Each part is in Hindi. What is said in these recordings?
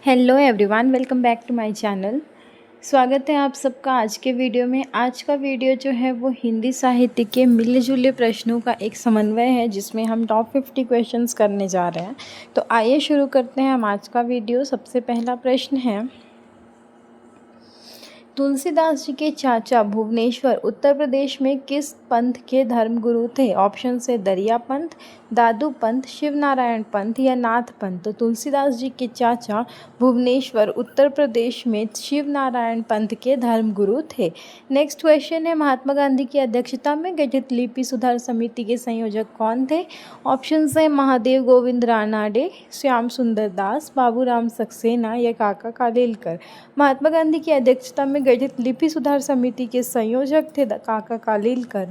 Hello everyone, welcome back to my channel. स्वागत है आप सबका आज के वीडियो में। आज का वीडियो जो है वो हिंदी साहित्य के मिले जुले प्रश्नों का एक समन्वय है जिसमें हम टॉप 50 क्वेश्चंस करने जा रहे हैं। तो आइए शुरू करते हैं हम आज का वीडियो। सबसे पहला प्रश्न है, तुलसीदास जी के चाचा भुवनेश्वर उत्तर प्रदेश में किस पंथ के धर्मगुरु थे? ऑप्शन से दरिया पंथ, दादू पंथ, शिव नारायण पंथ या नाथ पंथ। तो तुलसीदास जी के चाचा भुवनेश्वर उत्तर प्रदेश में शिव नारायण पंथ के धर्मगुरु थे। नेक्स्ट क्वेश्चन है, महात्मा गांधी की अध्यक्षता में गठित लिपि सुधार समिति के संयोजक कौन थे? ऑप्शन है महादेव गोविंद रानाडे, श्याम सुंदर दास, बाबूराम सक्सेना या काका कालेलकर। महात्मा गांधी की अध्यक्षता में गठित लिपि सुधार समिति के संयोजक थे काका कालेलकर।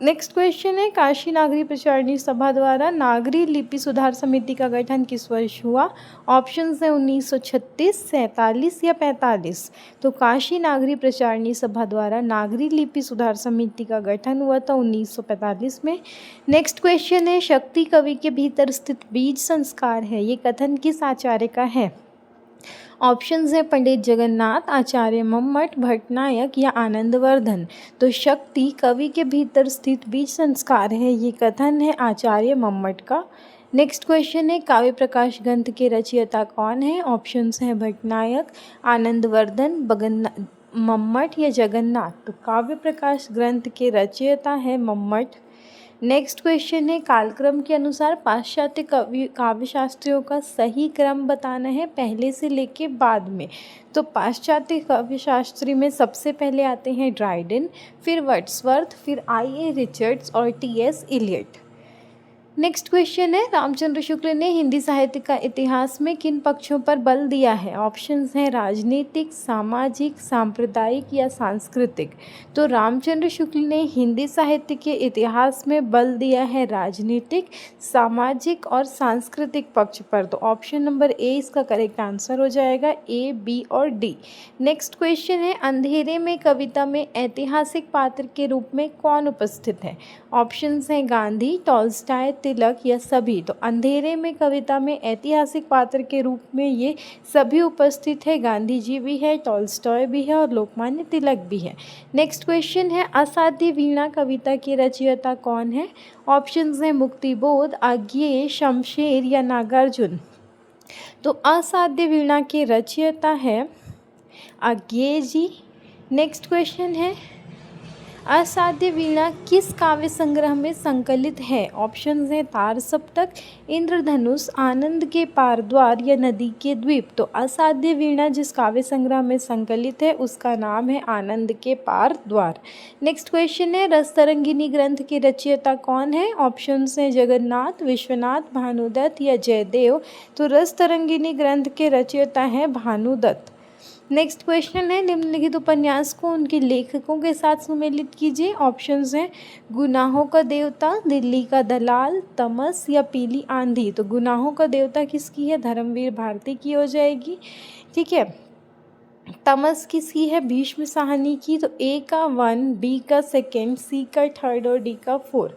नेक्स्ट क्वेश्चन है, काशी नागरी प्रचारणी सभा द्वारा नागरी लिपि सुधार समिति का गठन किस वर्ष हुआ? ऑप्शन है 1936, 47 या 45। तो काशी नागरी प्रचारणी सभा द्वारा नागरी लिपि सुधार समिति का गठन हुआ था 1945 में। नेक्स्ट क्वेश्चन है, शक्ति कवि के भीतर स्थित बीज संस्कार है, ये कथन किस आचार्य का है? ऑप्शंस है पंडित जगन्नाथ, आचार्य मम्मट, भट्टनायक या आनंदवर्धन। तो शक्ति कवि के भीतर स्थित बीज संस्कार है, ये कथन है आचार्य मम्मट का। नेक्स्ट क्वेश्चन है, काव्य प्रकाश ग्रंथ के रचयिता कौन है? ऑप्शंस हैं भट्टनायक, आनंदवर्धन, मम्मट या जगन्नाथ। तो काव्य प्रकाश ग्रंथ के रचयिता है मम्मट। नेक्स्ट क्वेश्चन है, कालक्रम के अनुसार पाश्चात्य काव्य शास्त्रियों का सही क्रम बताना है, पहले से लेके बाद में। तो पाश्चात्य काव्य शास्त्री में सबसे पहले आते हैं ड्राइडन, फिर वर्ड्सवर्थ, फिर I.A. रिचर्ड्स और T.S. इलियट। नेक्स्ट क्वेश्चन है, रामचंद्र शुक्ल ने हिंदी साहित्य का इतिहास में किन पक्षों पर बल दिया है? ऑप्शंस हैं राजनीतिक, सामाजिक, सांप्रदायिक या सांस्कृतिक। तो रामचंद्र शुक्ल ने हिंदी साहित्य के इतिहास में बल दिया है राजनीतिक, सामाजिक और सांस्कृतिक पक्ष पर। तो ऑप्शन नंबर ए इसका करेक्ट आंसर हो जाएगा, A, B और D। नेक्स्ट क्वेश्चन है, अंधेरे में कविता में ऐतिहासिक पात्र के रूप में कौन उपस्थित है? ऑप्शंस हैं गांधी, टॉल्स्टॉय, तिलक या सभी। तो अंधेरे में कविता में ऐतिहासिक पात्र के रूप में ये सभी उपस्थित है, गांधी जी भी है, टॉल्स्टॉय भी है और लोकमान्य तिलक भी है। नेक्स्ट क्वेश्चन है, असाध्य वीणा कविता के रचयिता कौन है? ऑप्शंस हैं मुक्तिबोध, आज्ञेय, शमशेर या नागार्जुन। तो असाध्य वीणा के रचयिता है आज्ञेय जी। नेक्स्ट क्वेश्चन है, असाध्य वीणा किस काव्य संग्रह में संकलित है? ऑप्शंस हैं तार सप्तक, इंद्रधनुष, आनंद के पारद्वार या नदी के द्वीप। तो असाध्य वीणा जिस काव्य संग्रह में संकलित है उसका नाम है आनंद के पारद्वार। नेक्स्ट क्वेश्चन है, रसतरंगिनी ग्रंथ के रचयिता कौन है? ऑप्शंस हैं जगन्नाथ, विश्वनाथ, भानुदत्त या जयदेव। तो रसतरंगिनी ग्रंथ के रचयिता हैं भानुदत्त। नेक्स्ट क्वेश्चन है, निम्नलिखित उपन्यास को उनके लेखकों के साथ सुमेलित कीजिए। ऑप्शंस हैं गुनाहों का देवता, दिल्ली का दलाल, तमस या पीली आंधी। तो गुनाहों का देवता किसकी है? धर्मवीर भारती की हो जाएगी। ठीक है, तमस किसकी है? भीष्म साहनी की। तो A का 1, B का 2, C का 3 और D का 4।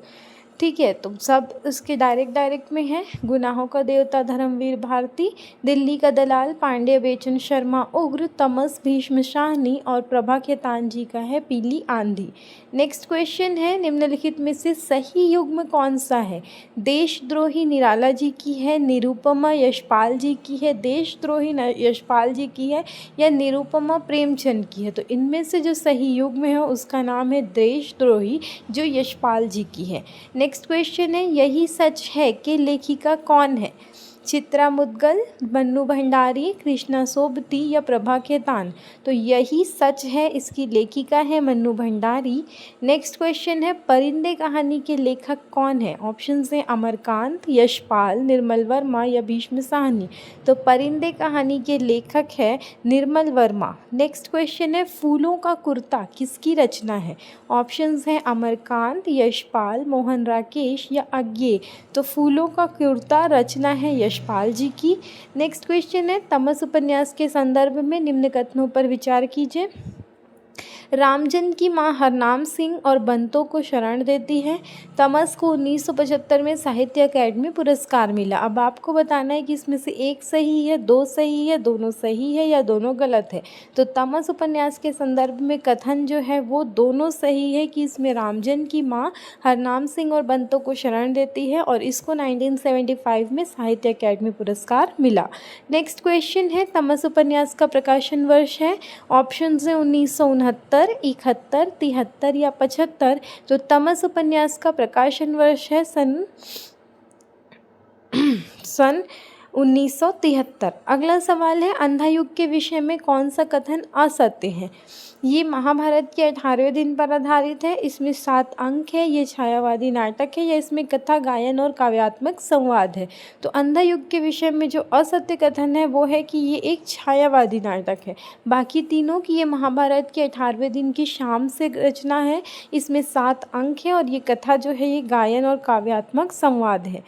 ठीक है, तो सब इसके डायरेक्ट में है। गुनाहों का देवता धर्मवीर भारती, दिल्ली का दलाल पांडे बेचन शर्मा उग्र, तमस भीष्म शाहनी और प्रभा खेतान जी का है पीली आंधी। नेक्स्ट क्वेश्चन है, निम्नलिखित में से सही युग्म कौन सा है? देशद्रोही निराला जी की है, निरुपमा यशपाल जी की है, देशद्रोही यशपाल जी की है या निरुपमा प्रेमचंद की है। तो इनमें से जो सही युग्म है उसका नाम है देशद्रोही, जो यशपाल जी की है। नेक्स्ट क्वेश्चन है, यही सच है कि लेखिका कौन है? चित्रा मुद्गल, मन्नू भंडारी, कृष्णा सोबती या प्रभा खेतान। तो यही सच है इसकी लेखिका है मन्नू भंडारी। नेक्स्ट क्वेश्चन है, परिंदे कहानी के लेखक कौन है? ऑप्शंस हैं अमरकांत, यशपाल, निर्मल वर्मा या भीष्म साहनी। तो परिंदे कहानी के लेखक है निर्मल वर्मा। नेक्स्ट क्वेश्चन है, फूलों का कुर्ता किसकी रचना है? ऑप्शंस हैं अमरकांत, यशपाल, मोहन राकेश या आज्ञेय। तो फूलों का कुर्ता रचना है यशपाल जी की। नेक्स्ट क्वेश्चन है, तमस उपन्यास के संदर्भ में निम्न कथनों पर विचार कीजिए। रामजन की मां हरनाम सिंह और बंतों को शरण देती है। तमस को 1975 में साहित्य अकादमी पुरस्कार मिला। अब आपको बताना है कि इसमें से एक सही है, दो सही है, दोनों सही है या दोनों गलत है। तो तमस उपन्यास के संदर्भ में कथन जो है वो दोनों सही है कि इसमें रामजन की मां हरनाम सिंह और बंतों को शरण देती है और इसको 1975 में साहित्य अकादमी पुरस्कार मिला। नेक्स्ट क्वेश्चन है, तमस उपन्यास का प्रकाशन वर्ष है। ऑप्शन है 1969, 71, 73 या 75। तो तमस उपन्यास का प्रकाशन वर्ष है सन 1973। अगला सवाल है, अंधा युग के विषय में कौन सा कथन असत्य है। ये महाभारत के 18वें दिन पर आधारित है, इसमें 7 अंक है, ये छायावादी नाटक है या इसमें कथा, गायन और काव्यात्मक संवाद है। तो अंधा युग के विषय में जो असत्य कथन है वो है कि ये एक छायावादी नाटक है। बाकी तीनों की ये महाभारत के 18वें दिन की शाम से रचना है, इसमें 7 अंक है और ये कथा जो है ये गायन और काव्यात्मक संवाद है।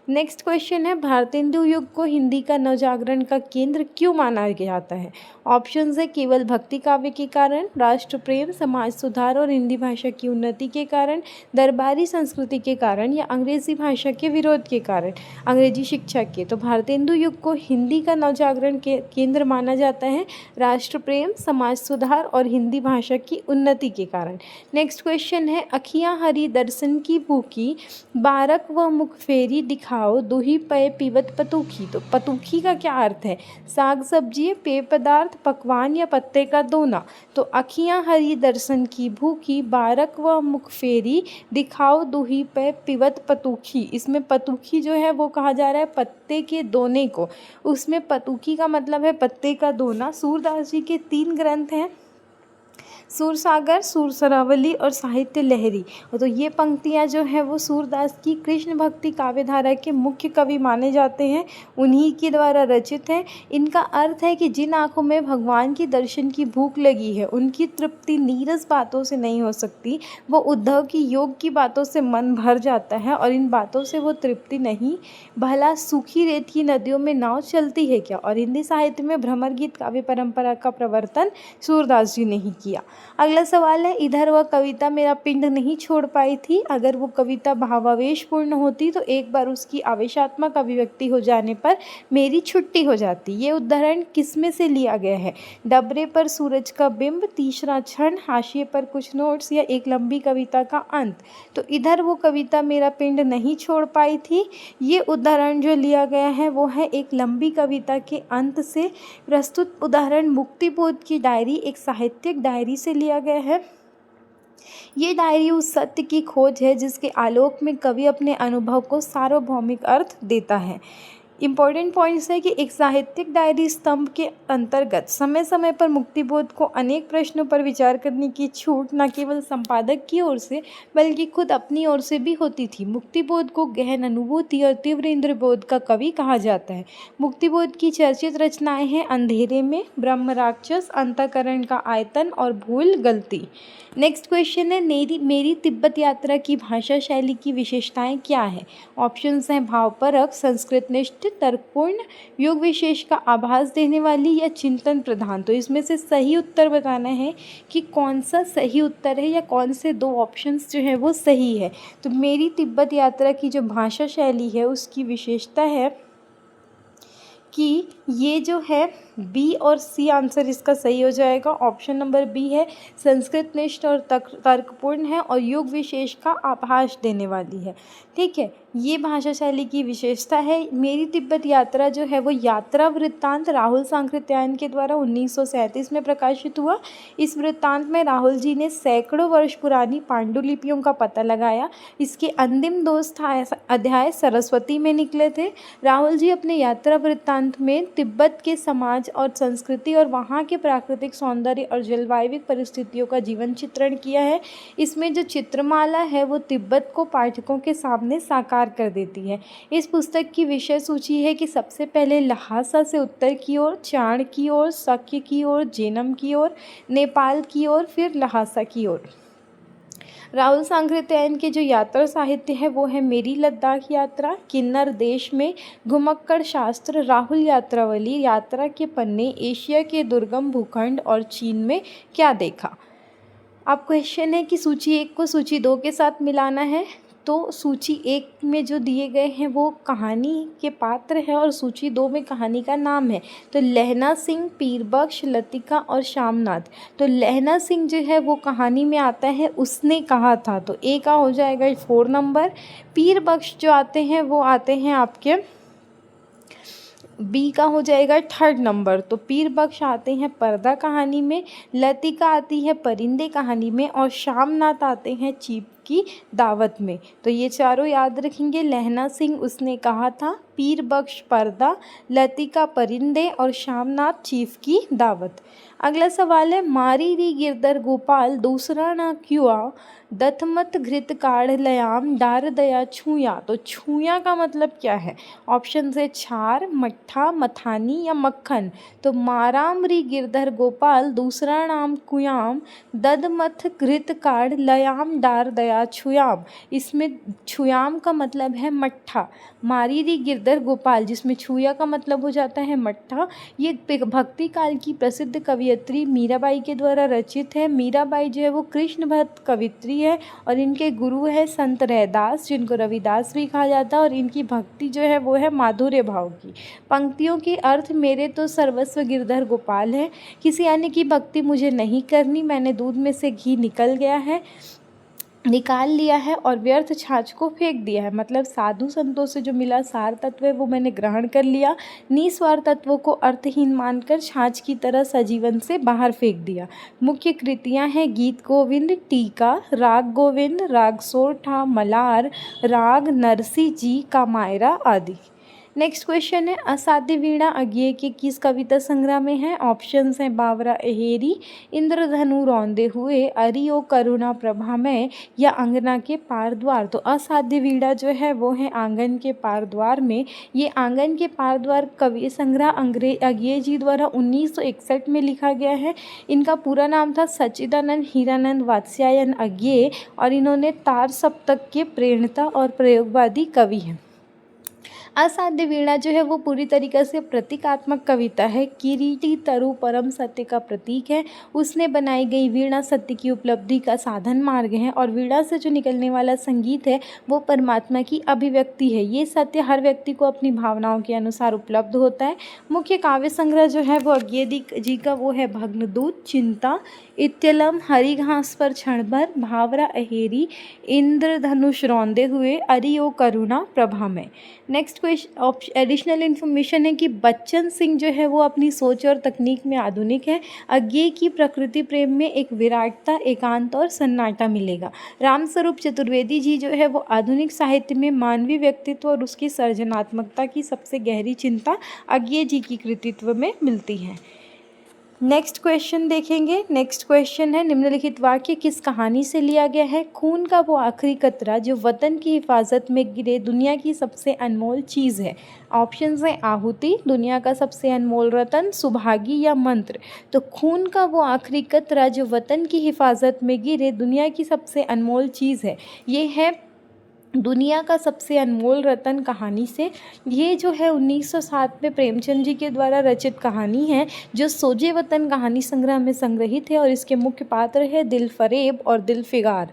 नेक्स्ट क्वेश्चन है, भारतेंदु युग को हिंदी का नवजागरण का केंद्र क्यों माना जाता है। ऑप्शंस है केवल भक्ति काव्य के कारण, राष्ट्र प्रेम, समाज सुधार और हिंदी भाषा की उन्नति के कारण, दरबारी संस्कृति के कारण या अंग्रेजी भाषा के विरोध के कारण, अंग्रेजी शिक्षा के। तो भारतेंदु युग को हिंदी का नवजागरण के केंद्र माना जाता है राष्ट्र प्रेम, समाज सुधार और हिंदी भाषा की उन्नति के कारण। नेक्स्ट क्वेश्चन है, अखियाँ हरि दर्शन की भूखी, बारक व मुख फेरी दिखाओ, दुही पय पीवत पतूखी। तो पतूखी का क्या अर्थ है, साग सब्जी, पेय पदार्थ, पकवान या पत्ते का दोना। तो अखियाँ हरि दर्शन की भूखी, बारक व मुख फेरी दिखाओ, दुही पय पीवत पतूखी। इसमें पतूखी जो है वो कहा जा रहा है पत्ते के दोने को, उसमें पतूखी का मतलब है पत्ते का दोना। सूरदास जी के 3 ग्रंथ हैं, सूरसागर, सूरसरावली और साहित्य लहरी। तो ये पंक्तियाँ जो है वो सूरदास की कृष्ण भक्ति काव्यधारा के मुख्य कवि माने जाते हैं, उन्हीं के द्वारा रचित है। इनका अर्थ है कि जिन आँखों में भगवान की दर्शन की भूख लगी है उनकी तृप्ति नीरस बातों से नहीं हो सकती, वो उद्धव की योग की बातों से मन भर जाता है और इन बातों से वो तृप्ति नहीं। भला सूखी रेत की नदियों में नाव चलती है क्या। और हिंदी साहित्य में भ्रमर गीत काव्य परंपरा का प्रवर्तन सूरदास जी ने ही किया। अगला सवाल है, इधर वह कविता मेरा पिंड नहीं छोड़ पाई थी। अगर वो कविता भावावेशपूर्ण होती तो एक बार उसकी आवेशात्मक अभिव्यक्ति हो जाने पर मेरी छुट्टी हो जाती। ये उदाहरण किसमें से लिया गया है। डबरे पर सूरज का बिंब, तीसरा क्षण, हाशिए पर कुछ नोट्स या एक लंबी कविता का अंत। तो इधर वो कविता मेरा पिंड नहीं छोड़ पाई थी, ये उदाहरण जो लिया गया है वो है एक लंबी कविता के अंत से। प्रस्तुत उदाहरण मुक्तिबोध की डायरी, एक साहित्यिक डायरी से लिया गया है। ये डायरी उस सत्य की खोज है जिसके आलोक में कवि अपने अनुभव को सार्वभौमिक अर्थ देता है। इम्पॉर्टेंट पॉइंट्स है कि एक साहित्यिक डायरी स्तंभ के अंतर्गत समय समय पर मुक्तिबोध को अनेक प्रश्नों पर विचार करने की छूट न केवल संपादक की ओर से बल्कि खुद अपनी ओर से भी होती थी। मुक्तिबोध को गहन अनुभूति और तीव्र इंद्रबोध का कवि कहा जाता है। मुक्तिबोध की चर्चित रचनाएं हैं अंधेरे में, ब्रह्म राक्षस, अंतःकरण का आयतन और भूल गलती। नेक्स्ट क्वेश्चन है, मेरी तिब्बत यात्रा की भाषा शैली की विशेषताएं क्या है। ऑप्शंस हैं भावपरक, संस्कृतनिष्ठ, तर्कपूर्ण, युग विशेष का आभास देने वाली या चिंतन प्रधान। तो इसमें से सही उत्तर बताना है कि कौन सा सही उत्तर है या कौन से 2 ऑप्शंस जो है वो सही है। तो मेरी तिब्बत यात्रा की जो भाषा शैली है उसकी विशेषता है कि ये जो है बी और सी आंसर इसका सही हो जाएगा। ऑप्शन नंबर बी है संस्कृतनिष्ठ और तर्कपूर्ण है और युग विशेष का आभास देने वाली है। ठीक है, ये भाषा शैली की विशेषता है। मेरी तिब्बत यात्रा जो है वो यात्रा वृत्तांत राहुल सांकृत्यायन के द्वारा 1937 में प्रकाशित हुआ। इस वृत्तांत में राहुल जी ने सैकड़ों वर्ष पुरानी पांडुलिपियों का पता लगाया। इसके अंतिम 2 अध्याय सरस्वती में निकले थे। राहुल जी अपने यात्रा वृत्तांत में तिब्बत के समाज और संस्कृति और वहाँ के प्राकृतिक सौंदर्य और जलवायविक परिस्थितियों का जीवन चित्रण किया है। इसमें जो चित्रमाला है वो तिब्बत को पाठकों के सामने साकार कर देती है। इस पुस्तक की विषय सूची है कि सबसे पहले लहासा से उत्तर की ओर, चाण की ओर, शक्य की ओर, जेनम की ओर, नेपाल की ओर, फिर लहासा की ओर। राहुल सांकृत्यायन के जो यात्रा साहित्य है वो है मेरी लद्दाख यात्रा, किन्नर देश में, घुमक्कड़ शास्त्र, राहुल यात्रावली, यात्रा के पन्ने, एशिया के दुर्गम भूखंड और चीन में क्या देखा। अब क्वेश्चन है कि सूची 1 को सूची 2 के साथ मिलाना है। तो सूची 1 में जो दिए गए हैं वो कहानी के पात्र है और सूची 2 में कहानी का नाम है। तो लहना सिंह, पीरबख्श, लतिका और शामनाथ। तो लहना सिंह जो है वो कहानी में आता है उसने कहा था, तो ए का हो जाएगा 4 नंबर। पीरबख्श जो आते हैं वो आते हैं आपके बी का हो जाएगा 3rd नंबर। तो पीरबख्श आते हैं पर्दा कहानी में, लतिका आती है परिंदे कहानी में और शामनाथ आते हैं चीप की दावत में। तो ये चारों याद रखेंगे। लहना सिंह उसने कहा था, पीरबख्श पर्दा, लतिका परिंदे और शामनाथ चीफ की दावत। अगला सवाल है, मारी री गिरधर गोपाल दूसरा ना क्युआ दथमत घृत काढ़ लयाम डार दया छूया। तो छूया का मतलब क्या है? ऑप्शन है छार, मट्ठा, मथानी या मक्खन। तो माराम री गिरधर गोपाल दूसरा नाम कुयाम दधमथ घृत काढ़ लयाम डार दया छुयाम। इसमें छुयाम का मतलब है मट्ठा। मारी री गिरधर गोपाल जिसमें छुया का मतलब हो जाता है मट्ठा, ये भक्ति काल की प्रसिद्ध कवियत्री मीराबाई के द्वारा रचित है। मीराबाई जो है वो कृष्ण भक्त कवित्री है और इनके गुरु है संत रैदास, जिनको रविदास भी कहा जाता है, और इनकी भक्ति जो है वो है माधुर्य भाव की। पंक्तियों के अर्थ, मेरे तो सर्वस्व गिरधर गोपाल है, किसी अन्य की भक्ति मुझे नहीं करनी, मैंने दूध में से घी निकाल लिया है और व्यर्थ छाछ को फेंक दिया है। मतलब साधु संतों से जो मिला सार तत्व है वो मैंने ग्रहण कर लिया, निस्वार तत्वों को अर्थहीन मानकर छाछ की तरह सजीवन से बाहर फेंक दिया। मुख्य कृतियां हैं गीत गोविंद, टीका, राग गोविंद, राग सोरठा, मलार, राग नरसी जी, कामायरा आदि। नेक्स्ट क्वेश्चन है, असाध्य वीणा अज्ञेय के किस कविता संग्रह में है? ऑप्शंस हैं बावरा अहेरी, इंद्रधनु रौंदे हुए, अरियो करुणा प्रभा में या अंगना के पार द्वार। तो असाध्य वीणा जो है वो है आंगन के पार द्वार में। ये आंगन के पार द्वार कवि संग्रह अज्ञेय जी द्वारा 1961 में लिखा गया है। इनका पूरा नाम था सच्चिदानंद हीरानंद वात्स्यायन अज्ञेय और इन्होंने तार सप्तक के प्रेरणता और प्रयोगवादी कवि हैं। असाध्य वीणा जो है वो पूरी तरीके से प्रतीकात्मक कविता है। किरीटी तरु परम सत्य का प्रतीक है। उसने बनाई गई वीणा सत्य की उपलब्धि का साधन मार्ग है और वीणा से जो निकलने वाला संगीत है वो परमात्मा की अभिव्यक्ति है। ये सत्य हर व्यक्ति को अपनी भावनाओं के अनुसार उपलब्ध होता है। मुख्य काव्य संग्रह जो है वो अज्ञेय जी का वो है भग्नदूत, चिंता, इत्यलम, हरी घास पर क्षण भर, भावरा अहेरी, इंद्रधनुष रौंदे हुए, अरियो करुणा प्रभा में। नेक्स्ट क्वेश्चन एडिशनल इन्फॉर्मेशन है कि बच्चन सिंह जो है वो अपनी सोच और तकनीक में आधुनिक है। अज्ञेय की प्रकृति प्रेम में एक विराटता, एकांत और सन्नाटा मिलेगा। रामस्वरूप चतुर्वेदी जी जो है वो आधुनिक साहित्य में मानवीय व्यक्तित्व और उसकी सर्जनात्मकता की सबसे गहरी चिंता अज्ञेय जी की कृतित्व में मिलती है। नेक्स्ट क्वेश्चन देखेंगे। नेक्स्ट क्वेश्चन है, निम्नलिखित वाक्य किस कहानी से लिया गया है? खून का वो आखिरी कतरा जो वतन की हिफाजत में गिरे दुनिया की सबसे अनमोल चीज़ है। ऑप्शंस हैं आहुति, दुनिया का सबसे अनमोल रतन, सुभागी या मंत्र। तो खून का वो आखिरी कतरा जो वतन की हिफाजत में गिरे दुनिया की सबसे अनमोल चीज़ है, ये है दुनिया का सबसे अनमोल रतन कहानी से। ये जो है 1907 में प्रेमचंद जी के द्वारा रचित कहानी है जो सोजे वतन कहानी संग्रह में संग्रहित है और इसके मुख्य पात्र है दिलफरेब और दिलफिगार।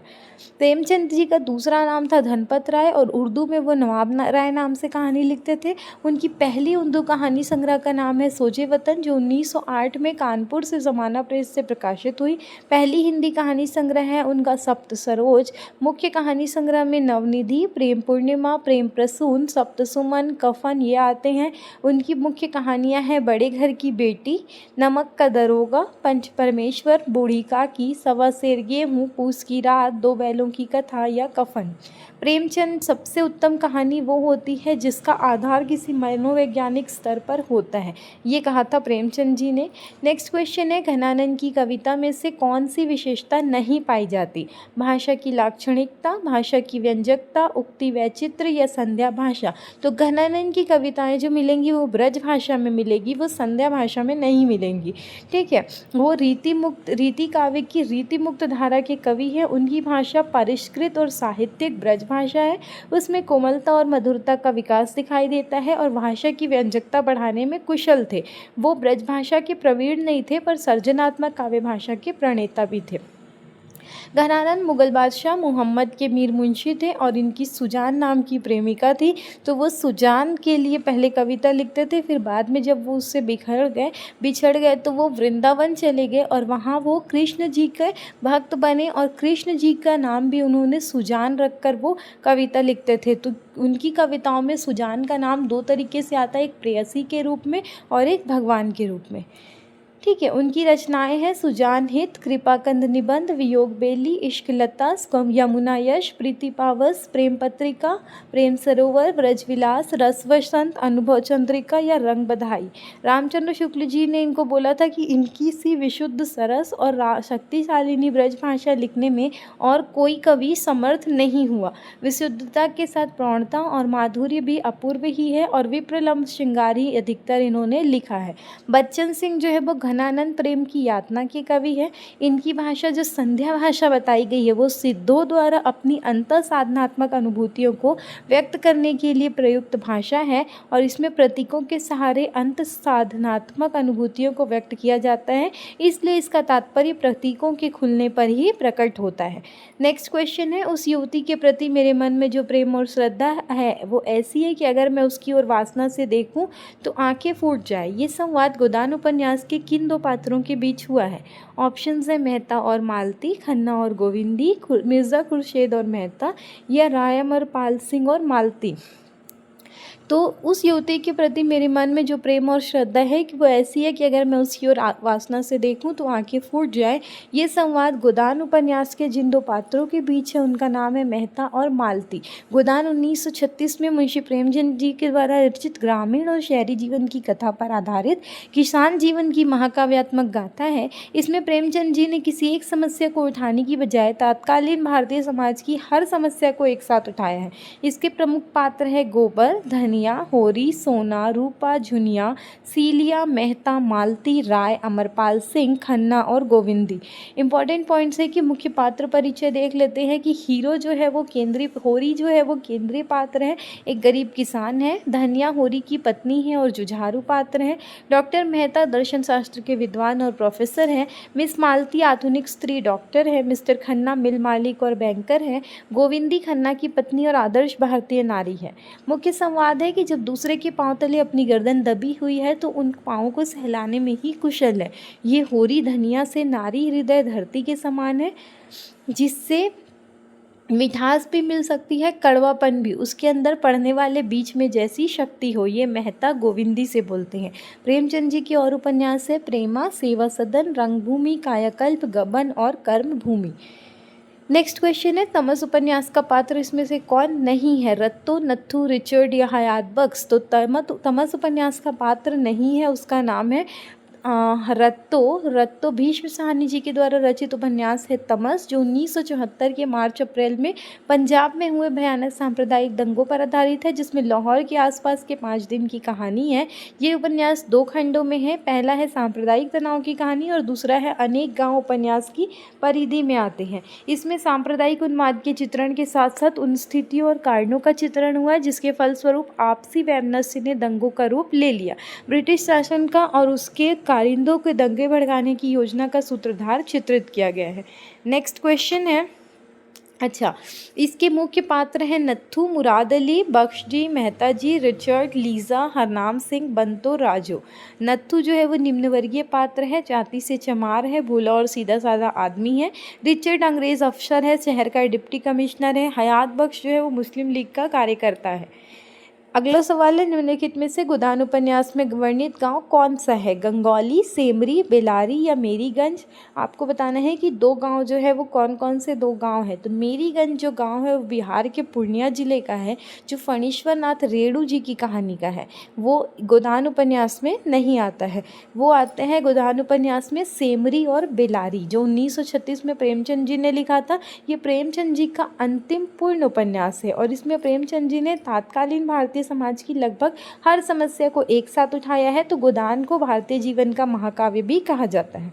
प्रेमचंद जी का दूसरा नाम था धनपत राय और उर्दू में वो नवाब राय नाम से कहानी लिखते थे। उनकी पहली उर्दू कहानी संग्रह का नाम है सोजे वतन जो 1908 में कानपुर से ज़माना प्रेस से प्रकाशित हुई। पहली हिंदी कहानी संग्रह है उनका सप्त सरोज। मुख्य कहानी संग्रह में नवनिधि, प्रेम पूर्णिमा, प्रेम प्रसून, सप्तसुमन, कफन ये आते हैं। उनकी मुख्य कहानियाँ हैं बड़े घर की बेटी, नमक का दरोगा, पंच परमेश्वर, बूढ़ी काकी, सवा सेर गेहूँ, पूस की रात, दो बैलों की कथा या कफन। प्रेमचंद सबसे उत्तम कहानी वो होती है जिसका आधार किसी मनोवैज्ञानिक स्तर पर होता है, ये कहा था प्रेमचंद जी ने। नेक्स्ट क्वेश्चन है, घनानंद की कविता में से कौन सी विशेषता नहीं पाई जाती? भाषा की लाक्षणिकता, भाषा की व्यंजकता, उक्ति वैचित्र या संध्या भाषा। तो घनानंद की कविताएं जो मिलेंगी वो ब्रज भाषा में मिलेगी, वो संध्या भाषा में नहीं मिलेंगी। ठीक है, वो रीति काव्य की रीति मुक्त धारा के कवि हैं। उनकी भाषा परिष्कृत और साहित्यिक ब्रज भाषा है। उसमें कोमलता और मधुरता का विकास दिखाई देता है और भाषा की व्यंजकता बढ़ाने में कुशल थे। वो ब्रज भाषा के प्रवीण नहीं थे पर सर्जनात्मक काव्य भाषा के प्रणेता भी थे। घनानंद मुग़ल बादशाह मोहम्मद के मीर मुंशी थे और इनकी सुजान नाम की प्रेमिका थी। तो वो सुजान के लिए पहले कविता लिखते थे, फिर बाद में जब वो उससे बिछड़ गए तो वो वृंदावन चले गए और वहाँ वो कृष्ण जी के भक्त बने और कृष्ण जी का नाम भी उन्होंने सुजान रख कर वो कविता लिखते थे। तो उनकी कविताओं में सुजान का नाम दो तरीके से आता है, एक प्रेयसी के रूप में और एक भगवान के रूप में। ठीक है, उनकी रचनाएं हैं सुजान हित, कृपाकंद निबंध, वियोग बेली, इश्क लता, यमुना यश, प्रीति पावस, प्रेम पत्रिका, प्रेम सरोवर, ब्रजविलास, रस वसंत, अनुभव चंद्रिका या रंग बधाई। रामचंद्र शुक्ल जी ने इनको बोला था कि इनकी सी विशुद्ध सरस और शक्तिशालिनी ब्रज भाषा लिखने में और कोई कवि समर्थ नहीं हुआ। विशुद्धता के साथ प्रौढ़ता और माधुर्य भी अपूर्व ही है और विप्रलंब श्रृंगार ही अधिकतर इन्होंने लिखा है। बच्चन सिंह जो है वो घनानंद प्रेम की यातना के कवि है। इनकी भाषा जो संध्या भाषा बताई गई है वो सिद्धों द्वारा अपनी अंतर साधनात्मक अनुभूतियों को व्यक्त करने के लिए प्रयुक्त भाषा है और इसमें प्रतीकों के सहारे अंत साधनात्मक अनुभूतियों को व्यक्त किया जाता है, इसलिए इसका तात्पर्य प्रतीकों के खुलने पर ही प्रकट होता है। नेक्स्ट क्वेश्चन है, उस युवती के प्रति मेरे मन में जो प्रेम और श्रद्धा है वो ऐसी है कि अगर मैं उसकी ओर वासना से देखूं तो आंखें फूट जाए। ये संवाद गोदान उपन्यास के किन दो पात्रों के बीच हुआ है? ऑप्शंस है मेहता और मालती, खन्ना और गोविंदी, मिर्ज़ा खुर्शीद और मेहता या राय अमरपाल सिंह और मालती। तो उस युवती के प्रति मेरे मन में जो प्रेम और श्रद्धा है कि वो ऐसी है कि अगर मैं उसकी ओर वासना से देखूं तो आंखें फूट जाए। ये संवाद गोदान उपन्यास के जिन दो पात्रों के बीच है उनका नाम है मेहता और मालती। गोदान 1936 में मुंशी प्रेमचंद जी के द्वारा रचित ग्रामीण और शहरी जीवन की कथा पर आधारित किसान जीवन की महाकाव्यात्मक गाथा है। इसमें प्रेमचंद जी ने किसी एक समस्या को उठाने की बजाय तत्कालीन भारतीय समाज की हर समस्या को एक साथ उठाया है। इसके प्रमुख पात्र है गोबर, धनिया, होरी, सोना, रूपा, झुनिया, सीलिया, मेहता, मालती, राय, अमरपाल सिंह, खन्ना और गोविंदी। इंपॉर्टेंट पॉइंट्स है कि मुख्य पात्र परिचय देख लेते हैं कि हीरो जो है वो होरी जो है वो केंद्रीय पात्र है, एक गरीब किसान है। धनिया होरी की पत्नी है और जुझारू पात्र है। डॉक्टर मेहता दर्शन शास्त्र के विद्वान और प्रोफेसर हैं। मिस मालती आधुनिक स्त्री डॉक्टर है। मिस्टर खन्ना मिल मालिक और बैंकर है। गोविंदी खन्ना की पत्नी और आदर्श भारतीय नारी है। मुख्य संवाद है कि जब दूसरे के पांव तले अपनी गर्दन दबी हुई है तो उन पांवों को सहलाने में ही कुशल है। ये होरी धनिया से नारी हृदय धरती के समान है, जिससे मिठास भी मिल सकती है, कड़वापन भी, उसके अंदर पढ़ने वाले बीच में जैसी शक्ति हो। ये मेहता गोविंदी से बोलते हैं। प्रेमचंद जी की और उपन्यास है प्रेमा, सेवा सदन, रंगभूमि, कायाकल्प, गबन और कर्म भूमि। नेक्स्ट क्वेश्चन है, तमस उपन्यास का पात्र इसमें से कौन नहीं है? रत्तो, नत्थु, रिचर्ड या हयात बख्श। तो तमस उपन्यास का पात्र नहीं है, उसका नाम है रत्तो भीष्म साहनी जी के द्वारा रचित उपन्यास है तमस, जो 1974 के मार्च अप्रैल में पंजाब में हुए भयानक सांप्रदायिक दंगों पर आधारित है, जिसमें लाहौर के आसपास के 5 दिन की कहानी है। ये उपन्यास 2 खंडों में है। पहला है सांप्रदायिक तनाव की कहानी और दूसरा है अनेक गाँव उपन्यास की परिधि में आते हैं। इसमें सांप्रदायिक उन्माद के चित्रण के साथ साथ उन स्थितियों और कारणों का चित्रण हुआ है जिसके फलस्वरूप आपसी वैमनस्य ने दंगों का रूप ले लिया। ब्रिटिश शासन का और उसके कारिंदों के दंगे भड़काने की योजना का सूत्रधार चित्रित किया गया है। नेक्स्ट क्वेश्चन है, अच्छा, इसके मुख्य पात्र हैं नत्थू, मुराद अली, बख्श जी, मेहता जी, रिचर्ड, लीजा, हरनाम सिंह, बंतो, राजू। नत्थू जो है वो निम्न वर्गीय पात्र है, जाति से चमार है, भोला और सीधा साधा आदमी है। रिचर्ड अंग्रेज अफसर है, शहर का डिप्टी कमिश्नर है। हयात बख्श जो है वो मुस्लिम लीग का कार्यकर्ता है। अगला सवाल है, निम्नलिखित में से गोदान उपन्यास में वर्णित गांव कौन सा है? गंगौली, सेमरी, बेलारी या मेरीगंज। आपको बताना है कि 2 गांव जो है वो कौन कौन से 2 गांव है। तो मेरीगंज जो गांव है वो बिहार के पूर्णिया जिले का है, जो फणीश्वर नाथ रेणु जी की कहानी का है। वो गोदान उपन्यास में नहीं आता है। वो आते हैं गोदान उपन्यास में सेमरी और बेलारी, जो 1936 में प्रेमचंद जी ने लिखा था। ये प्रेमचंद जी का अंतिम पूर्ण उपन्यास है और इसमें प्रेमचंद जी ने तत्कालीन भारतीय समाज की लगभग हर समस्या को एक साथ उठाया है। तो गोदान को भारतीय जीवन का महाकाव्य भी कहा जाता है।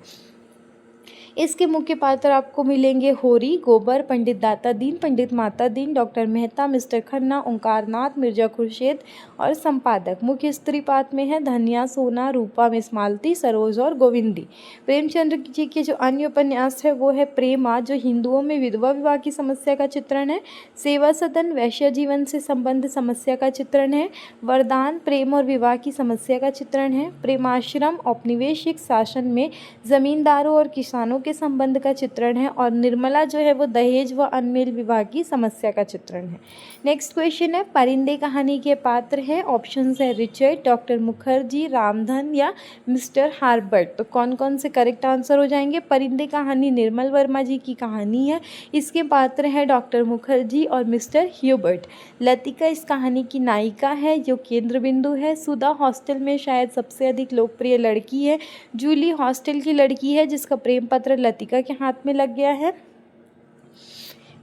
इसके मुख्य पात्र आपको मिलेंगे होरी, गोबर, पंडित दाता दीन, पंडित माता दीन, डॉक्टर मेहता, मिस्टर खन्ना, ओंकार नाथ, मिर्जा खुर्शीद और संपादक। मुख्य स्त्री पात्र में है धनिया, सोना, रूपा, मिस मालती, सरोज और गोविंदी। प्रेमचंद्र जी के जो अन्य उपन्यास है वो है प्रेमा, जो हिंदुओं में विधवा विवाह की समस्या का चित्रण है। सेवा सदन वैश्य जीवन से संबंध समस्या का चित्रण है। वरदान प्रेम और विवाह की समस्या का चित्रण है। प्रेमाश्रम औपनिवेशिक शासन में जमींदारों और किसानों के संबंध का चित्रण है। और निर्मला जो है वो दहेज व अनमेल विवाह की समस्या का चित्रण है। नेक्स्ट क्वेश्चन है परिंदे कहानी के पात्र है। ऑप्शन है रिचर्ड, डॉक्टर मुखर्जी, रामधन या मिस्टर हार्बर्ट। तो कौन कौन से करेक्ट आंसर हो जाएंगे? परिंदे कहानी निर्मल वर्मा जी की कहानी है। इसके पात्र है डॉक्टर मुखर्जी और मिस्टर ह्यूबर्ट। लतिका इस कहानी की नायिका है जो केंद्र बिंदु है। सुधा हॉस्टल में शायद सबसे अधिक लोकप्रिय लड़की है। जूली हॉस्टल की लड़की है जिसका प्रेम पत्र लतिका के हाथ में लग गया है।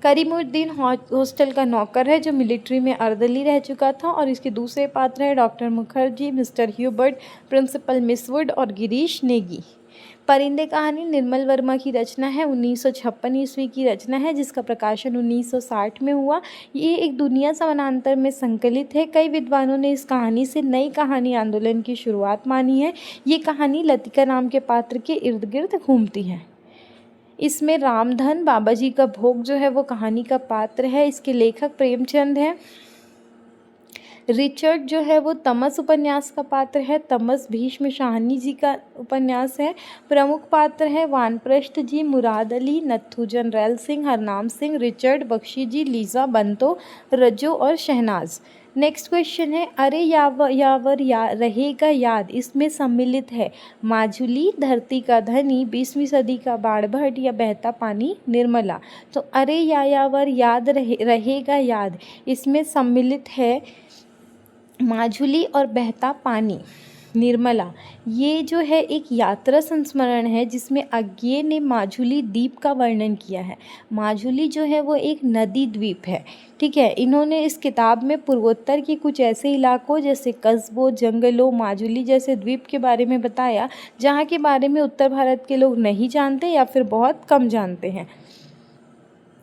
करीमुद्दीन हॉस्टल का नौकर है जो मिलिट्री में अर्दली रह चुका था। और इसके दूसरे पात्र है doctor Mukherjee, mister Hubert, principal miss Wood और गिरीश नेगी। परिंदे कहानी निर्मल वर्मा की रचना है। 1956 ईस्वी की रचना है जिसका प्रकाशन 1960 में हुआ। ये एक दुनिया समानांतर में संकलित है। कई विद्वानों ने इस कहानी से नई कहानी आंदोलन की शुरुआत मानी है। ये कहानी लतिका नाम के पात्र के इर्द गिर्द घूमती है। इसमें रामधन बाबा जी का भोग जो है वो कहानी का पात्र है। इसके लेखक प्रेमचंद है। रिचर्ड जो है वो तमस उपन्यास का पात्र है। तमस भीष्म शाहनी जी का उपन्यास है। प्रमुख पात्र है वानप्रस्थ जी, मुराद अली, नत्थू जनरैल सिंह, हरनाम सिंह, रिचर्ड, बख्शी जी, लीजा, बंतो, रजो और शहनाज। नेक्स्ट क्वेश्चन है अरे यावर रहेगा याद। इसमें सम्मिलित है माजुली, धरती का धनी, 20वीं सदी का बाणभट्ट या बहता पानी निर्मला। तो अरे यावर याद रहेगा याद इसमें सम्मिलित है माजुली और बहता पानी निर्मला। ये जो है एक यात्रा संस्मरण है जिसमें अज्ञे ने माजुली द्वीप का वर्णन किया है। माजुली जो है वो एक नदी द्वीप है। ठीक है, इन्होंने इस किताब में पूर्वोत्तर के कुछ ऐसे इलाकों जैसे कस्बों, जंगलों, माजुली जैसे द्वीप के बारे में बताया जहाँ के बारे में उत्तर भारत के लोग नहीं जानते या फिर बहुत कम जानते हैं।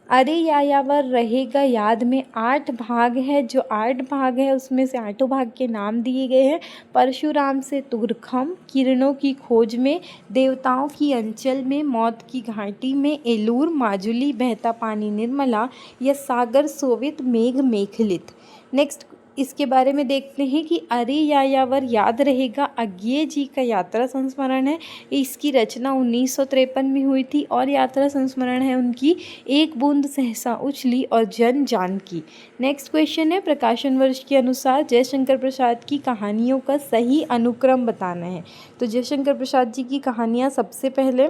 अरे यायावर रहेगा याद में 8 भाग है। जो 8 भाग है उसमें से 8 भाग के नाम दिए गए हैं। परशुराम से तुरखम, किरणों की खोज में, देवताओं की अंचल में, मौत की घाटी में, एलूर, माजुली, बहता पानी निर्मला या सागर सोवित मेघ मेखलित। नेक्स्ट इसके बारे में देखते हैं कि अरे यायावर याद रहेगा अज्ञे जी का यात्रा संस्मरण है। इसकी रचना 1953 में हुई थी और यात्रा संस्मरण है उनकी एक बूंद सहसा उछली और जन जानकी। नेक्स्ट क्वेश्चन है प्रकाशन वर्ष के अनुसार जयशंकर प्रसाद की कहानियों का सही अनुक्रम बताना है। तो जयशंकर प्रसाद जी की कहानियाँ सबसे पहले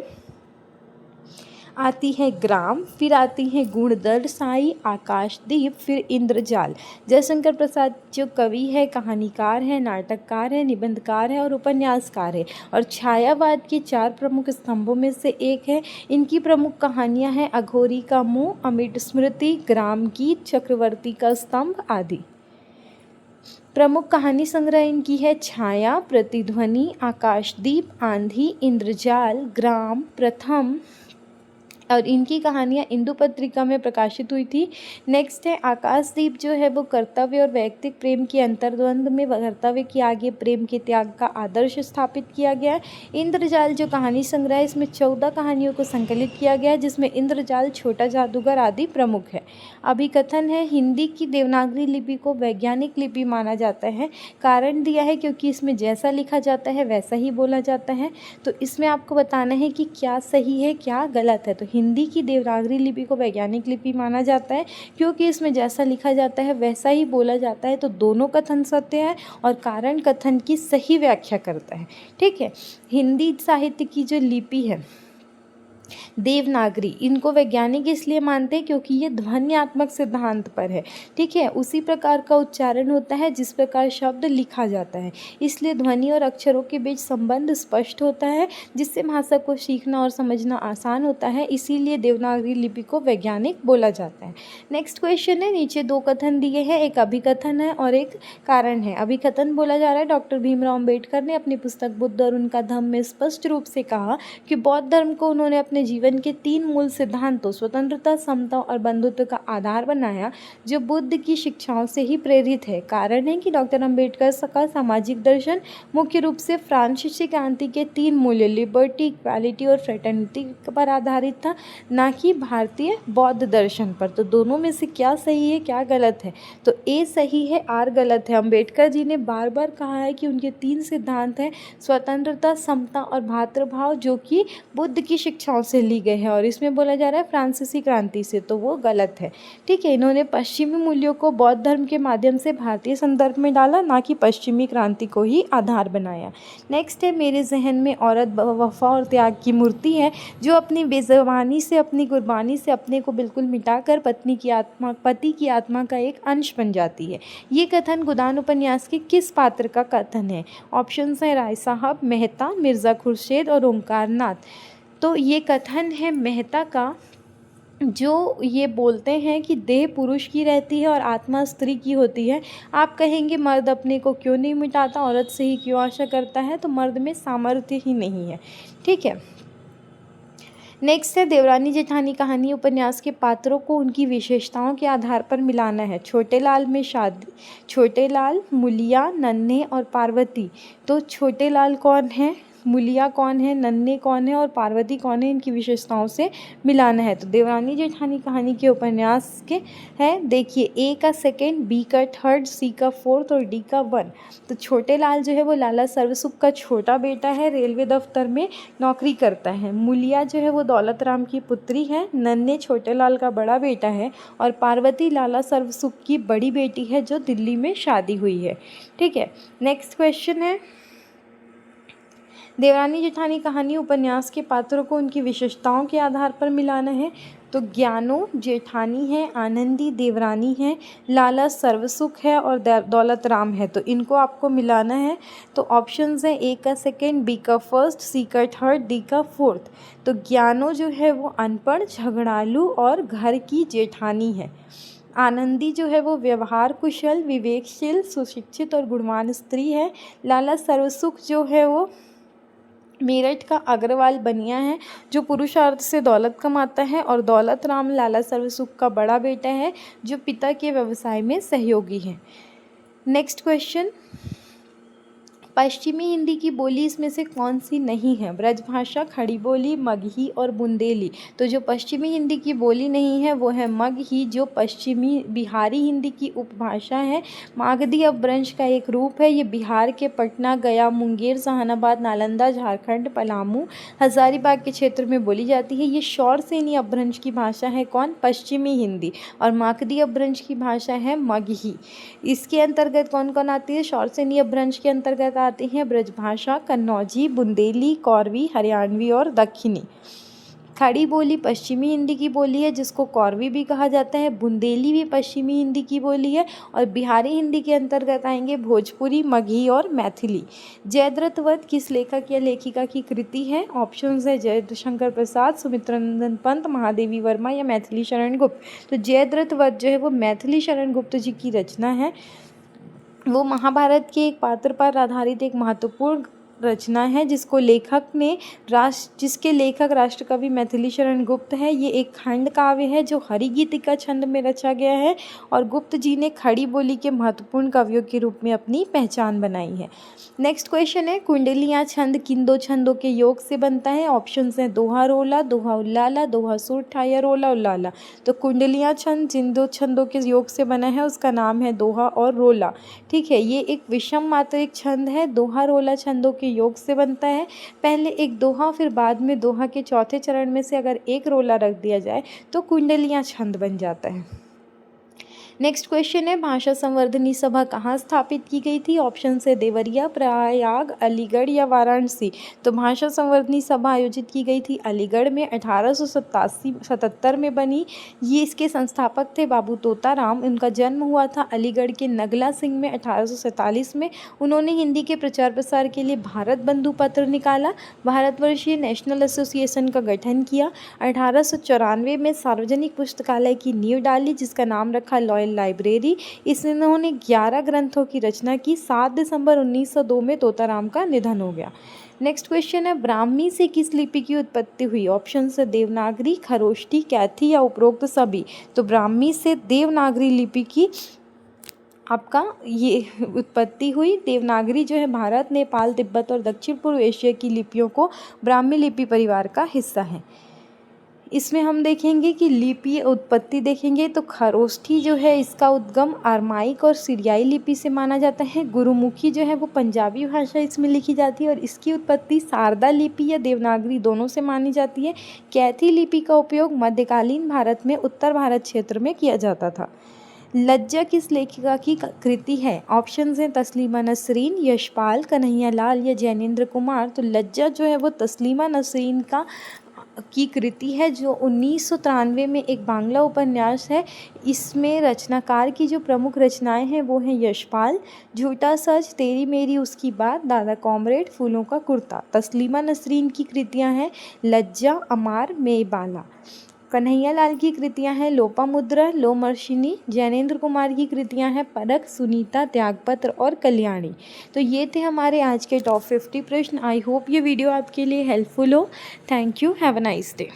आती है ग्राम, फिर आती है गुणदर साई, आकाशदीप, फिर इंद्रजाल। जयशंकर प्रसाद जो कवि है, कहानीकार है, नाटककार है, निबंधकार है और उपन्यासकार है और छायावाद के 4 प्रमुख स्तंभों में से एक है। इनकी प्रमुख कहानियां हैं अघोरी का मुंह, अमिट स्मृति, ग्राम गीत, चक्रवर्ती का स्तंभ आदि। प्रमुख कहानी संग्रह इनकी है छाया, प्रतिध्वनि, आकाशदीप, आंधी, इंद्रजाल, ग्राम, प्रथम और इनकी कहानियाँ इंदु पत्रिका में प्रकाशित हुई थी। नेक्स्ट है आकाशदीप जो है वो कर्तव्य और वैयक्तिक प्रेम के अंतर्द्वंद में कर्तव्य के आगे प्रेम के त्याग का आदर्श स्थापित किया गया है। इंद्रजाल जो कहानी संग्रह है इसमें 14 कहानियों को संकलित किया गया है जिसमें इंद्रजाल, छोटा जादूगर आदि प्रमुख है। अभिकथन है हिंदी की देवनागरी लिपि को वैज्ञानिक लिपि माना जाता है। कारण दिया है क्योंकि इसमें जैसा लिखा जाता है वैसा ही बोला जाता है। तो इसमें आपको बताना है कि क्या सही है क्या गलत है। तो हिंदी की देवनागरी लिपि को वैज्ञानिक लिपि माना जाता है क्योंकि इसमें जैसा लिखा जाता है वैसा ही बोला जाता है। तो दोनों कथन सत्य है और कारण कथन की सही व्याख्या करता है। ठीक है, हिंदी साहित्य की जो लिपि है देवनागरी, इनको वैज्ञानिक इसलिए मानते हैं क्योंकि ये ध्वन्यात्मक सिद्धांत पर है। ठीक है, उसी प्रकार का उच्चारण होता है जिस प्रकार शब्द लिखा जाता है, इसलिए ध्वनि और अक्षरों के बीच संबंध स्पष्ट होता है जिससे भाषा को सीखना और समझना आसान होता है। इसीलिए देवनागरी लिपि को वैज्ञानिक बोला जाता है। नेक्स्ट क्वेश्चन है, नीचे 2 कथन दिए हैं, एक अभिकथन है और एक कारण है। अभिकथन बोला जा रहा है डॉक्टर भीमराव अम्बेडकर ने अपनी पुस्तक बुद्ध और उनका धम्म में स्पष्ट रूप से कहा कि बौद्ध धर्म को उन्होंने अपने अपने जीवन के 3 मूल सिद्धांतों स्वतंत्रता, समता और बंधुत्व का आधार बनाया, जो बुद्ध की शिक्षाओं से ही प्रेरित है। कारण है कि डॉक्टर अम्बेडकर का सामाजिक दर्शन मुख्य रूप से फ्रांसीसी क्रांति के 3 मूल्य लिबर्टी, इक्वालिटी और फ्रेटर्निटी पर आधारित था, ना कि भारतीय बौद्ध दर्शन पर। तो दोनों में से क्या सही है, क्या गलत है? तो ए सही है, आर गलत है। अम्बेडकर जी ने बार बार कहा है कि उनके 3 सिद्धांत हैं, स्वतंत्रता, समता और भ्रातृभाव, जो कि बुद्ध की शिक्षाओं से ली गए हैं, और इसमें बोला जा रहा है फ्रांसीसी क्रांति से, तो वो गलत है। ठीक है, इन्होंने पश्चिमी मूल्यों को बौद्ध धर्म के माध्यम से भारतीय संदर्भ में डाला, ना कि पश्चिमी क्रांति को ही आधार बनाया। नेक्स्ट है, मेरे जहन में औरत वफा और त्याग की मूर्ति है, जो अपनी बेज़बानी से, अपनी कुर्बानी से अपने को बिल्कुल मिटाकर पति की आत्मा का एक अंश बन जाती है। ये कथन गोदान उपन्यास के किस पात्र का कथन है? ऑप्शंस हैं राय साहब, मेहता, मिर्ज़ा खुर्शीद और ओंकार नाथ। तो ये कथन है मेहता का, जो ये बोलते हैं कि देह पुरुष की रहती है और आत्मा स्त्री की होती है। आप कहेंगे मर्द अपने को क्यों नहीं मिटाता, औरत से ही क्यों आशा करता है? तो मर्द में सामर्थ्य ही नहीं है। ठीक है, नेक्स्ट है, देवरानी जेठानी कहानी उपन्यास के पात्रों को उनकी विशेषताओं के आधार पर मिलाना है। छोटे लाल में शादी, छोटे लाल, मुलिया, नन्हे और पार्वती। तो छोटे लाल कौन है, मुलिया कौन है, नन्हे कौन है और पार्वती कौन है, इनकी विशेषताओं से मिलाना है। तो देवरानी जेठानी कहानी के उपन्यास के हैं, देखिए, ए का सेकेंड, बी का थर्ड, सी का फोर्थ और डी का 1। तो छोटे लाल जो है वो लाला सर्वसुख का छोटा बेटा है, रेलवे दफ्तर में नौकरी करता है। मुलिया जो है वो दौलत राम की पुत्री है, नन्हे छोटे लाल का बड़ा बेटा है, और पार्वती लाला सर्वसुख की बड़ी बेटी है, जो दिल्ली में शादी हुई है। ठीक है, नेक्स्ट क्वेश्चन है, देवरानी जेठानी कहानी उपन्यास के पात्रों को उनकी विशेषताओं के आधार पर मिलाना है। तो ज्ञानो जेठानी है, आनंदी देवरानी है, लाला सर्वसुख है और दौलत राम है। तो इनको आपको मिलाना है। तो ऑप्शंस हैं, ए का सेकेंड, बी का फर्स्ट, सी का थर्ड, डी का फोर्थ। तो ज्ञानो जो है वो अनपढ़, झगड़ालू और घर की जेठानी है। आनंदी जो है वो व्यवहार कुशल, विवेकशील, सुशिक्षित और गुणवान स्त्री है। लाला सर्वसुख जो है वो मेरठ का अग्रवाल बनिया है, जो पुरुषार्थ से दौलत कमाता है, और दौलत राम लाला सर्वसुख का बड़ा बेटा है, जो पिता के व्यवसाय में सहयोगी है। नेक्स्ट क्वेश्चन, पश्चिमी हिंदी की बोली इसमें से कौन सी नहीं है? ब्रजभाषा, खड़ी बोली, मगही और बुंदेली। तो जो पश्चिमी हिंदी की बोली नहीं है वो है मगही, जो पश्चिमी बिहारी हिंदी की उपभाषा है। मागधी अपभ्रंश का एक रूप है। ये बिहार के पटना, गया, मुंगेर, जहानाबाद, नालंदा, झारखंड, पलामू, हजारीबाग के क्षेत्र में बोली जाती है। ये शौरसेनी अपभ्रंश की भाषा है। कौन? पश्चिमी हिंदी। और मागधी अपभ्रंश की भाषा है मगही। इसके अंतर्गत कौन कौन आती है? शौरसेनी अपभ्रंश के अंतर्गत आती हैं ब्रजभाषा, कन्नौजी, बुंदेली, कौरवी, हरियाणवी और दक्षिणी। खड़ी बोली पश्चिमी हिंदी की बोली है, जिसको कौरवी भी कहा जाता है। बुंदेली भी पश्चिमी हिंदी की बोली है। और बिहारी हिंदी के अंतर्गत आएंगे भोजपुरी, मगही और मैथिली। जयद्रथ वध किस लेखक या लेखिका की कृति है? ऑप्शंस है जयशंकर प्रसाद, सुमित्रानंदन पंत, महादेवी वर्मा या मैथिली शरण गुप्त। तो जयद्रथ वध जो है वो मैथिली शरण गुप्त जी की रचना है। वो महाभारत के एक पात्र पर आधारित एक महत्वपूर्ण रचना है, जिसके लेखक राष्ट्रकवि मैथिली शरण गुप्त है। ये एक खंड काव्य है जो हरिगीतिका छंद में रचा गया है, और गुप्त जी ने खड़ी बोली के महत्वपूर्ण कवियों के रूप में अपनी पहचान बनाई है। नेक्स्ट क्वेश्चन है, कुंडलियाँ छंद किन दो छंदों के योग से बनता है? ऑप्शंस हैं दोहा रोला, दोहा उल्लाला, दोहा सूठा या रोला उल्लाला। तो कुंडलियाँ छंद जिन दो छंदों के योग से बना है उसका नाम है दोहा और रोला। ठीक है, ये एक विषम मात्रिक छंद है। दोहा रोला छंदों के योग से बनता है। पहले एक दोहा, फिर बाद में दोहा के चौथे चरण में से अगर एक रोला रख दिया जाए तो कुंडलियाँ छंद बन जाता है। नेक्स्ट क्वेश्चन है, भाषा संवर्धनी सभा कहाँ स्थापित की गई थी? ऑप्शन है देवरिया, प्रयाग, अलीगढ़ या वाराणसी। तो भाषा संवर्धनी सभा आयोजित की गई थी अलीगढ़ में, 1877 में बनी। ये इसके संस्थापक थे बाबू तोताराम। उनका जन्म हुआ था अलीगढ़ के नगला सिंह में 1847 में। उन्होंने हिंदी के प्रचार प्रसार के लिए भारत बंधु पत्र निकाला, भारतवर्षीय नेशनल एसोसिएशन का गठन किया, 1894 में सार्वजनिक पुस्तकालय की नींव डाली, जिसका नाम रखा लॉयल लाइब्रेरी। इसमें उन्होंने 11 ग्रंथों की रचना की। 7 दिसंबर 1902 में तोताराम का निधन हो गया। नेक्स्ट क्वेश्चन है, ब्राह्मी से किस लिपि की उत्पत्ति हुई? ऑप्शन है देवनागरी, खरोष्ठी, कैथी या उपरोक्त सभी। तो ब्राह्मी से देवनागरी लिपि की आपका ये उत्पत्ति हुई। देवनागरी जो है भारत, नेपाल, तिब्बत और दक्षिण पूर्व एशिया की लिपियों को ब्राह्मी लिपि परिवार का हिस्सा है। इसमें हम देखेंगे कि लिपि उत्पत्ति देखेंगे तो खरोष्ठी जो है इसका उद्गम अरमाइक और सीरियाई लिपि से माना जाता है। गुरुमुखी जो है वो पंजाबी भाषा इसमें लिखी जाती है और इसकी उत्पत्ति शारदा लिपि या देवनागरी दोनों से मानी जाती है। कैथी लिपि का उपयोग मध्यकालीन भारत में उत्तर भारत क्षेत्र में किया जाता था। लज्जा किस लेखिका की कृति है? ऑप्शंस हैं तस्लीमा नसरीन, यशपाल, कन्हैयालाल या जैनेंद्र कुमार। तो लज्जा जो है वो तस्लीमा नसरीन की कृति है जो 1993 में एक बांग्ला उपन्यास है। इसमें रचनाकार की जो प्रमुख रचनाएं हैं वो हैं यशपाल, झूठा सच, तेरी मेरी उसकी बात, दादा कॉमरेड, फूलों का कुर्ता। तस्लीमा नसरीन की कृतियां हैं लज्जा, अमार, मेबाला। कन्हैयालाल की कृतियां हैं लोपामुद्रा, लोमर्शिनी। जैनेंद्र कुमार की कृतियां हैं परख, सुनीता, त्यागपत्र और कल्याणी। तो ये थे हमारे आज के टॉप 50 प्रश्न। आई होप ये वीडियो आपके लिए हेल्पफुल हो। Thank you, have a nice day.